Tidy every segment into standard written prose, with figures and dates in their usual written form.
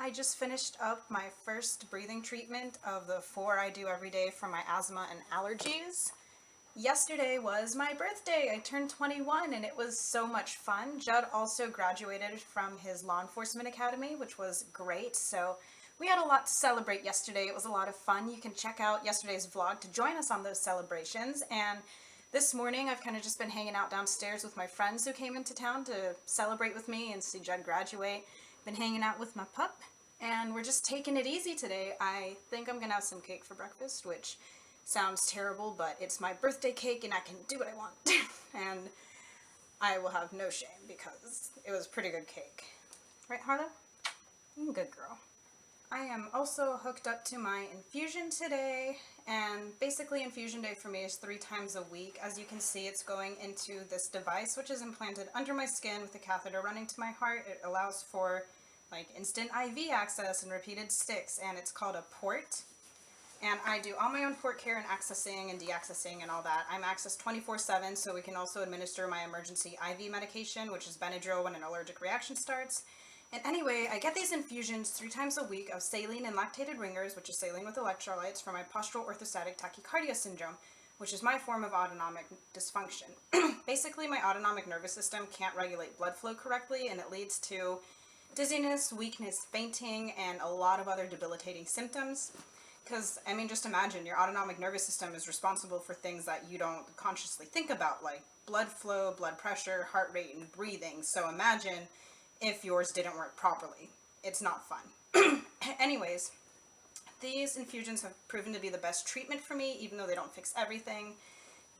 I just finished up my first breathing treatment of the 4 I do every day for my asthma and allergies. Yesterday was my birthday. I turned 21 and it was so much fun. Judd also graduated from his law enforcement academy, which was great. So we had a lot to celebrate yesterday. It was a lot of fun. You can check out yesterday's vlog to join us on those celebrations. And this morning I've kind of just been hanging out downstairs with my friends who came into town to celebrate with me and see Judd graduate. Been hanging out with my pup and we're just taking it easy today. I think I'm gonna have some cake for breakfast, which sounds terrible, but it's my birthday cake and I can do what I want. And I will have no shame because it was pretty good cake. Right, Harlow? Good girl. I am also hooked up to my infusion today, and basically infusion day for me is 3 times a week. As you can see, it's going into this device which is implanted under my skin with a catheter running to my heart. It allows for like instant IV access and repeated sticks, and it's called a port. And I do all my own port care and accessing and deaccessing and all that. I'm accessed 24/7, so we can also administer my emergency IV medication, which is Benadryl when an allergic reaction starts. And anyway, I get these infusions 3 times a week of saline and lactated ringers, which is saline with electrolytes, for my postural orthostatic tachycardia syndrome, which is my form of autonomic dysfunction. Basically, my autonomic nervous system can't regulate blood flow correctly, and it leads to dizziness, weakness, fainting, and a lot of other debilitating symptoms. Because, I mean, just imagine, your autonomic nervous system is responsible for things that you don't consciously think about, like blood flow, blood pressure, heart rate, and breathing. So imagine if yours didn't work properly. It's not fun. Anyways, these infusions have proven to be the best treatment for me, even though they don't fix everything.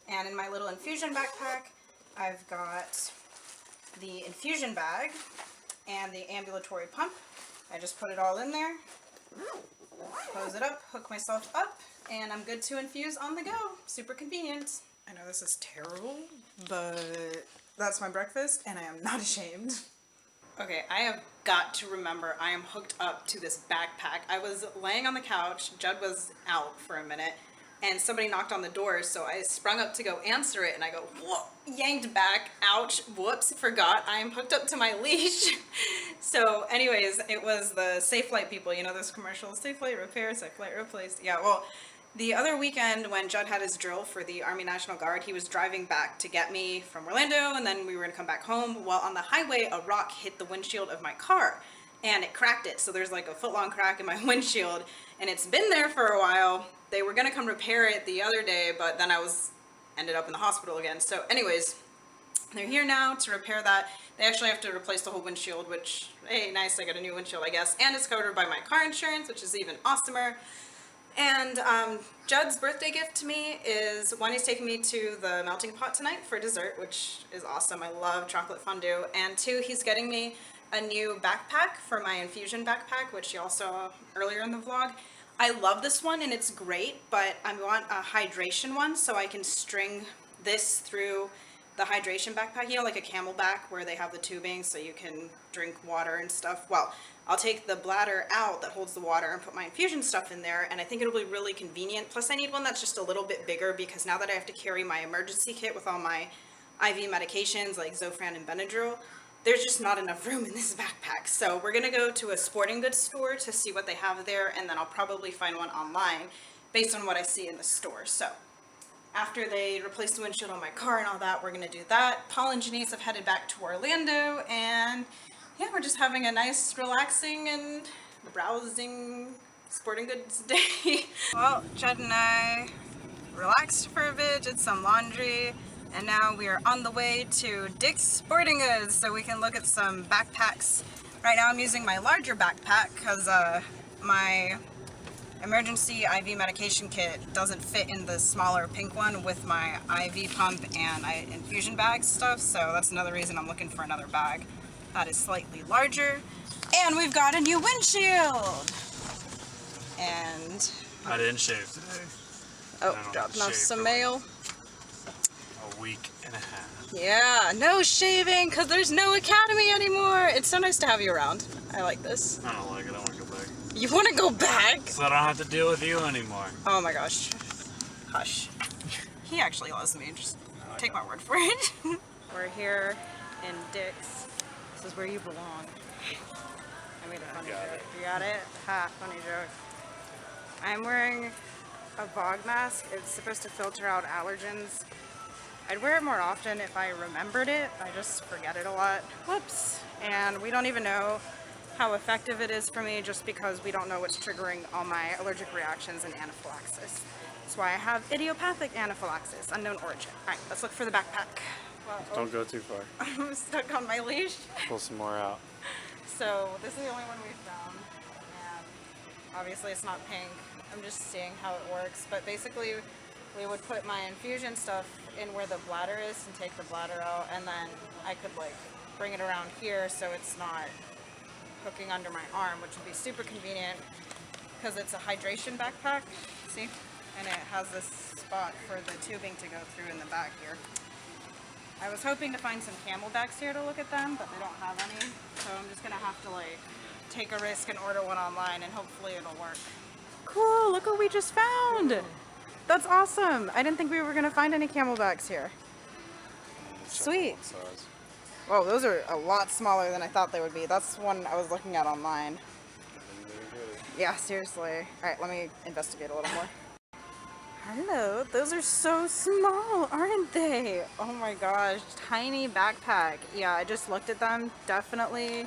And in my little infusion backpack, I've got the infusion bag and the ambulatory pump. I just put it all in there, close it up, hook myself up, and I'm good to infuse on the go. Super convenient. I know this is terrible, but that's my breakfast, and I am not ashamed. Okay, I have got to remember I am hooked up to this backpack. I was laying on the couch, Judd was out for a minute, and somebody knocked on the door, so I sprung up to go answer it, and I go, whoa, yanked back, ouch, whoops, forgot, I am hooked up to my leash. So anyways, it was the Safe Flight people, you know those commercials, Safe Flight Repair, Safe Flight Replace. Yeah, well, the other weekend when Judd had his drill for the Army National Guard, he was driving back to get me from Orlando, and then we were gonna come back home. Well, on the highway, a rock hit the windshield of my car, and it cracked it. So there's like a foot-long crack in my windshield, and it's been there for a while. They were gonna come repair it the other day, but then I ended up in the hospital again. So anyways, they're here now to repair that. They actually have to replace the whole windshield, which, hey, nice, I got a new windshield, I guess. And it's covered by my car insurance, which is even awesomer. And Judd's birthday gift to me is, one, he's taking me to the melting pot tonight for dessert, which is awesome. I love chocolate fondue. And 2, he's getting me a new backpack for my infusion backpack, which y'all saw earlier in the vlog. I love this one and it's great, but I want a hydration one so I can string this through the hydration backpack, you know, like a Camelback where they have the tubing so you can drink water and stuff. Well, I'll take the bladder out that holds the water and put my infusion stuff in there, and I think it'll be really convenient. Plus I need one that's just a little bit bigger because now that I have to carry my emergency kit with all my IV medications like Zofran and Benadryl, there's just not enough room in this backpack. So we're gonna go to a sporting goods store to see what they have there, and then I'll probably find one online based on what I see in the store. So after they replace the windshield on my car and all that, we're gonna do that. Paul and Janice have headed back to Orlando, and yeah, we're just having a nice, relaxing and browsing sporting goods day. Well, Judd and I relaxed for a bit, did some laundry, and now we are on the way to Dick's Sporting Goods so we can look at some backpacks. Right now I'm using my larger backpack because my emergency IV medication kit doesn't fit in the smaller pink one with my IV pump and infusion bag stuff, so that's another reason I'm looking for another bag that is slightly larger. And we've got a new windshield! And I didn't shave today. oh, dropping off some mail. A week and a half. Yeah, no shaving because there's no academy anymore. It's so nice to have you around. I like this. I don't like it. I want to go back. You want to go back? So I don't have to deal with you anymore. Oh my gosh. Hush. He actually loves me. Just take my word for it. We're here in Dick's. This is where you belong. I'm I made a funny got joke. it. You got it? Ha, funny joke. I'm wearing a Bog mask. It's supposed to filter out allergens. I'd wear it more often if I remembered it. I just forget it a lot. Whoops. And we don't even know how effective it is for me just because we don't know what's triggering all my allergic reactions and anaphylaxis. That's why I have idiopathic anaphylaxis, unknown origin. All right, let's look for the backpack. Well, Don't go too far. I'm stuck on my leash. Pull some more out. So this is the only one we found. And obviously it's not pink. I'm just seeing how it works. But basically we would put my infusion stuff in where the bladder is and take the bladder out. And then I could like bring it around here so it's not hooking under my arm, which would be super convenient because it's a hydration backpack. See? And it has this spot for the tubing to go through in the back here. I was hoping to find some camelbacks here to look at them, but they don't have any. So I'm just gonna have to like take a risk and order one online and hopefully it'll work. Cool, look what we just found. That's awesome. I didn't think we were gonna find any camelbacks here. Sweet. Whoa, those are a lot smaller than I thought they would be. That's one I was looking at online. Yeah, seriously. All right, let me investigate a little more. Hello, those are so small, aren't they? Oh my gosh, tiny backpack. Yeah, I just looked at them, definitely.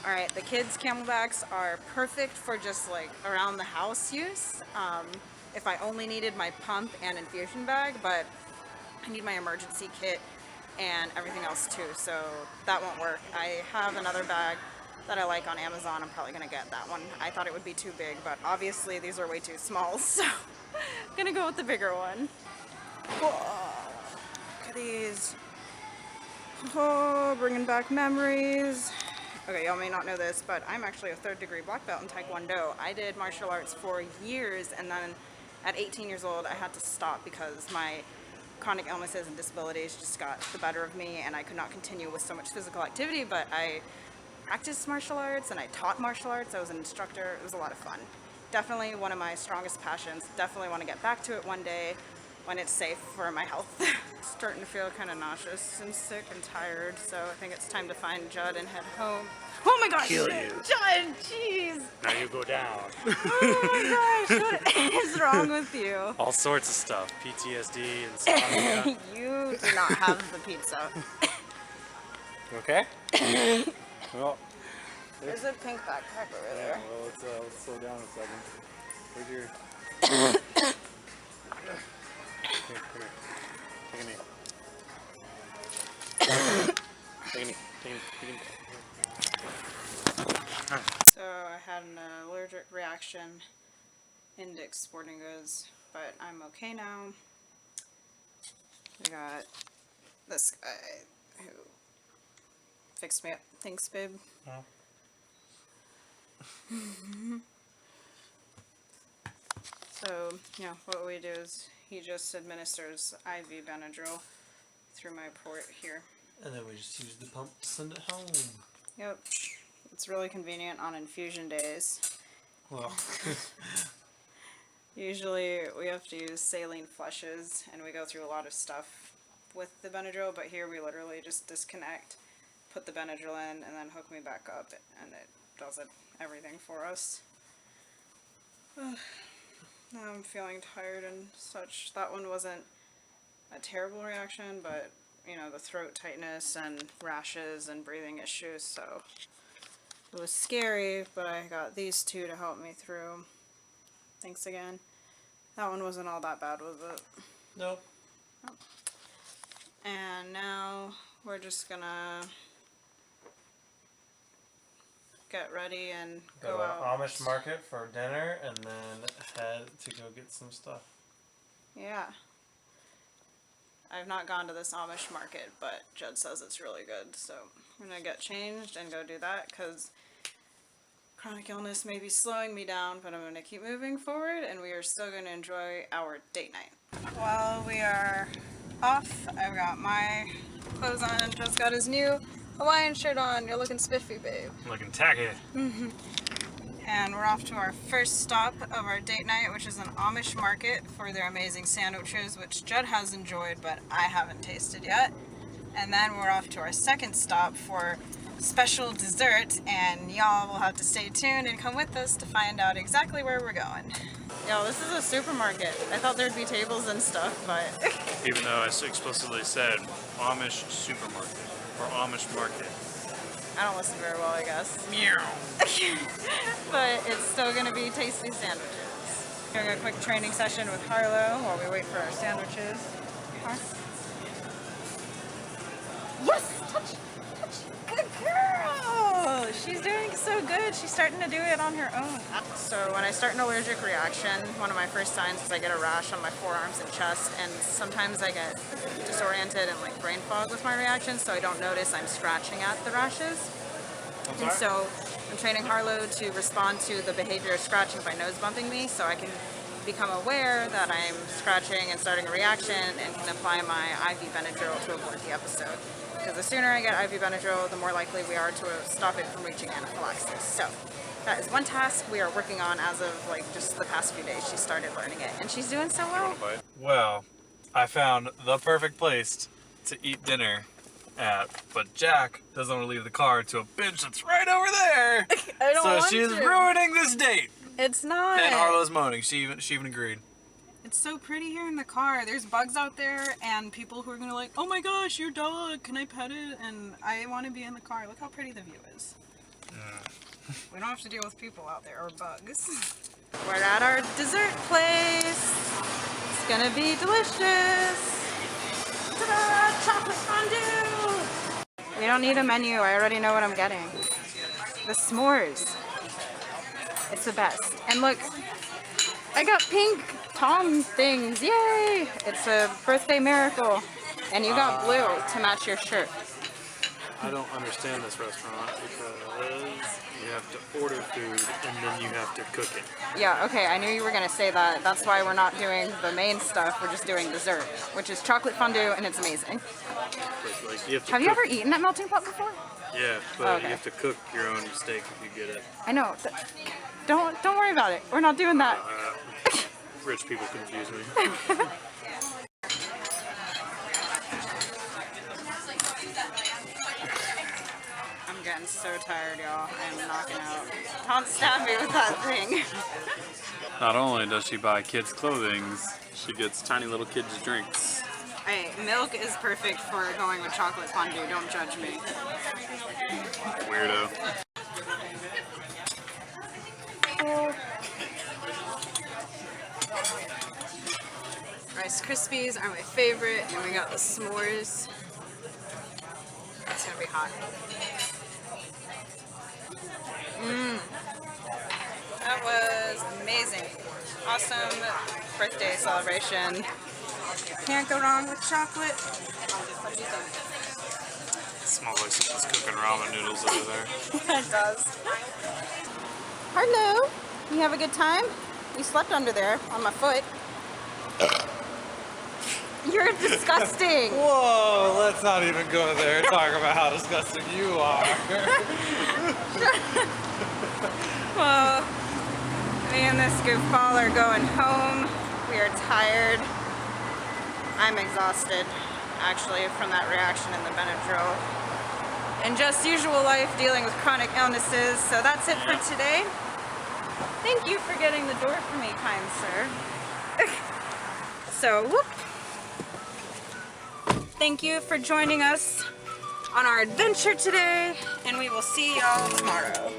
All right, the kids' camelbacks are perfect for just like around the house use. If I only needed my pump and infusion bag, but I need my emergency kit and everything else too, so that won't work. I have another bag that I like on Amazon. I'm probably gonna get that one. I thought it would be too big, but obviously these are way too small, so I'm gonna go with the bigger one. Whoa, look at these. Oh, bringing back memories. Okay, y'all may not know this, but I'm actually a 3rd degree black belt in Taekwondo. I did martial arts for years, and then at 18 years old, I had to stop because my chronic illnesses and disabilities just got the better of me, and I could not continue with so much physical activity, but I practiced martial arts and I taught martial arts. I was an instructor. It was a lot of fun. Definitely one of my strongest passions. Definitely want to get back to it one day when it's safe for my health. Starting to feel kind of nauseous and sick and tired, so I think it's time to find Judd and head home. Oh my gosh! Kill you. Judd, jeez! Now you go down. Oh my gosh, what is wrong with you? All sorts of stuff. PTSD, insomnia. You do not have the pizza. Okay? Well, There's a pink backpack over there. well, let's slow down a second. Where's your... Here. Take a knee. Take a knee. So I had an allergic reaction in Dick's Sporting Goods, but I'm okay now. We got this guy who fixed me up. Thanks, babe. So, yeah, what we do is he just administers IV Benadryl through my port here. And then we just use the pump to send it home. Yep. It's really convenient on infusion days. Well, Usually we have to use saline flushes and we go through a lot of stuff with the Benadryl, but here we literally just disconnect, put the Benadryl in, and then hook me back up, and it does everything for us. Now I'm feeling tired and such. That one wasn't a terrible reaction, but you know, the throat tightness and rashes and breathing issues, so it was scary, but I got these two to help me through. Thanks again. That one wasn't all that bad, was it? nope. And now we're just gonna get ready and Go go to out. Amish market for dinner and then head to go get some stuff. Yeah. I've not gone to this Amish market, but Judd says it's really good, so I'm gonna get changed and go do that because chronic illness may be slowing me down, but I'm gonna keep moving forward and we are still gonna enjoy our date night. While we are off, I've got my clothes on and Judd's got his new Hawaiian shirt on. You're looking spiffy, babe. Looking tacky. And we're off to our first stop of our date night, which is an Amish market for their amazing sandwiches, which Judd has enjoyed, but I haven't tasted yet. And then we're off to our second stop for special dessert, and y'all will have to stay tuned and come with us to find out exactly where we're going. Yo, this is a supermarket. I thought there'd be tables and stuff, but... Even though I explicitly said Amish supermarket or Amish market. I don't listen very well, I guess. Meow. But it's still gonna be tasty sandwiches. Doing a quick training session with Harlow while we wait for our sandwiches. Yes! Touch! Good girl! She's doing so good. She's starting to do it on her own. So when I start an allergic reaction, one of my first signs is I get a rash on my forearms and chest, and sometimes I get disoriented and like brain fog with my reactions, so I don't notice I'm scratching at the rashes. And so I'm training Harlow to respond to the behavior of scratching by nose bumping me, so I can become aware that I'm scratching and starting a reaction and can apply my IV Benadryl to avoid the episode. Because the sooner I get IV Benadryl, the more likely we are to stop it from reaching anaphylaxis. So that is one task we are working on as of like just the past few days. She started learning it, and she's doing so well. Well, I found the perfect place to eat dinner at, but Jack doesn't want to leave the car to a bench that's right over there. I don't want so she's to. ruining this date. It's not. And Harlow's moaning. She even agreed. It's so pretty here in the car. There's bugs out there and people who are gonna like, oh my gosh, your dog, can I pet it? And I want to be in the car. Look how pretty the view is. We don't have to deal with people out there or bugs. We're at our dessert place. It's gonna be delicious. Ta-da! Chocolate fondue! We don't need a menu. I already know what I'm getting. The s'mores. It's the best. And look, I got pink Tom things. Yay! It's a birthday miracle. And you got blue to match your shirt. I don't understand this restaurant because you have to order food and then you have to cook it. Yeah, okay, I knew you were gonna say that. That's why we're not doing the main stuff, we're just doing dessert, which is chocolate fondue, and it's amazing. But, like, you Have you ever eaten at Melting Pot before? Yeah, but Okay. you have to cook your own steak if you get it. I know. Don't worry about it. We're not doing that. Rich people confuse me. I'm getting so tired, y'all. I am knocking out. Don't stab me with that thing. Not only does she buy kids' clothing, she gets tiny little kids' drinks. Hey, milk is perfect for going with chocolate fondue. Don't judge me. Weirdo. Rice Krispies are my favorite, and we got the s'mores. It's gonna be hot. That was amazing. Awesome birthday celebration. Can't go wrong with chocolate. What do you think? It smells like someone's cooking ramen noodles over there. It does. Hello. You have a good time? You slept under there on my foot. You're disgusting. Whoa, let's not even go there and talk about how disgusting you are. Well, me and this goofball are going home. We are tired. I'm exhausted, actually, from that reaction in the Benadryl. And just usual life dealing with chronic illnesses. So that's it for today. Thank you for getting the door for me, kind sir. So, whoop. Thank you for joining us on our adventure today, and we will see y'all tomorrow.